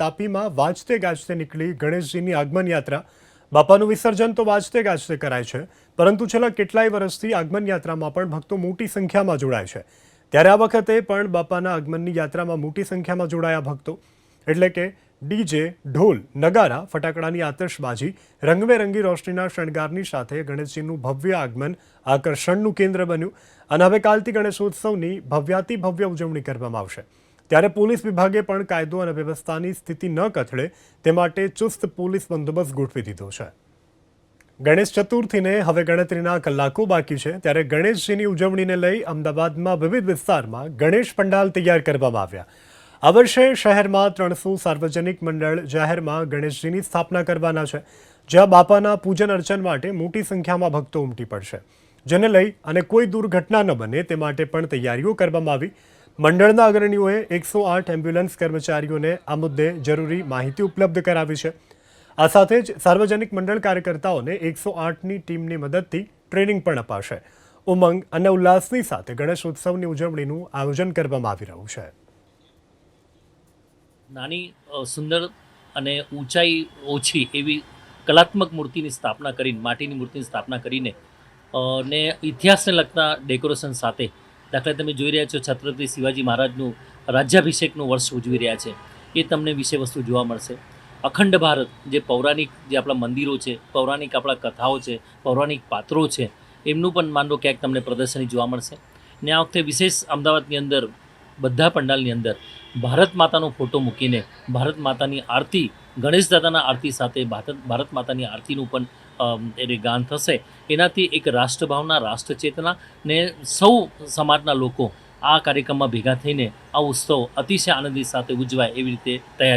તાપીમાં વાજતે ગાજતે નીકળી ગણેશજીની આગમન યાત્રા. બાપાનું વિસર્જન તો વાજતે ગાજતે કરાય છે, પરંતુ છેલ્લા કેટલાય વર્ષથી આગમન યાત્રામાં પણ ભક્તો મોટી સંખ્યામાં જોડાય છે. ત્યારે આ વખતે પણ બાપાના આગમનની યાત્રામાં મોટી સંખ્યામાં જોડાયા ભક્તો. એટલે કે ડીજે, ઢોલ, નગારા, ફટાકડાની આતશબાજી, રંગબેરંગી રોશનીના શણગારની સાથે ગણેશજીનું ભવ્ય આગમન આકર્ષણનું કેન્દ્ર બન્યું. અને હવે કાલથી ગણેશોત્સવની ભવ્યાતિભવ્ય ઉજવણી કરવામાં આવશે. ત્યારે પોલીસ વિભાગે પણ કાયદો અને વ્યવસ્થાની સ્થિતિ ન કથળે તે માટે ચુસ્ત પોલીસ બંદોબસ્ત ગોઠવી દીધો છે. ગણેશ ચતુર્થીને હવે ગણતરીના કલાકો બાકી છે, ત્યારે ગણેશજીની ઉજવણીને લઈ અમદાવાદમાં વિવિધ વિસ્તારમાં ગણેશ પંડાલ તૈયાર કરવામાં આવ્યા. આ વર્ષે શહેરમાં 300 સાર્વજનિક મંડળ જાહેરમાં ગણેશજીની સ્થાપના કરવાના છે, જ્યાં બાપાના પૂજન અર્ચન માટે મોટી સંખ્યામાં ભક્તો ઉમટી પડશે. જેને લઈ અને કોઈ દુર્ઘટના ન બને તે માટે પણ તૈયારીઓ કરવામાં આવી. મંડળના અગ્રણીઓએ 108 એમ્બ્યુલન્સ કર્મચારીઓને આ મુદ્દે જરૂરી માહિતી ઉપલબ્ધ કરાવી છે. આ સાથે જ સાર્વજનિક મંડળ કાર્યકર્તાઓને 108ની ટીમની મદદથી ટ્રેનિંગ પણ અપાશે. ઉમંગ અને ઉલ્લાસની સાથે ગણેશોત્સવની ઉજવણીનું આયોજન કરવામાં આવી રહ્યું છે. નાની સુંદર અને ઊંચાઈ ઓછી એવી કલાત્મક મૂર્તિની સ્થાપના કરીને, માટીની મૂર્તિની સ્થાપના કરીને ને ઇતિહાસને લગતા ડેકોરેશન સાથે, દાખલા તમે જોઈ રહ્યા છો છત્રપતિ શિવાજી મહારાજનું રાજ્યાભિષેકનું વર્ષ ઉજવી રહ્યા છે, એ તમને વિષય વસ્તુ જોવા મળશે. અખંડ ભારત, જે પૌરાણિક જે આપણા મંદિરો છે, પૌરાણિક આપણા કથાઓ છે, પૌરાણિક પાત્રો છે, એમનું પણ માનો ક્યાંક તમને પ્રદર્શની જોવા મળશે. ને આ વખતે વિશેષ અમદાવાદની અંદર બધા પંડાલની અંદર ભારત માતાનો ફોટો મૂકીને ભારત માતાની આરતી, ગણેશ દાદાના આરતી સાથે ભારત માતાની આરતીનું પણ એને ગાન થશે. એનાથી એક રાષ્ટ્રભાવના, રાષ્ટ્રચેતના ને સૌ સમાજના લોકો આ કાર્યક્રમમાં ભેગા થઈને આ ઉત્સવ અતિશય આનંદની સાથે ઉજવાય એવી રીતે તૈયારી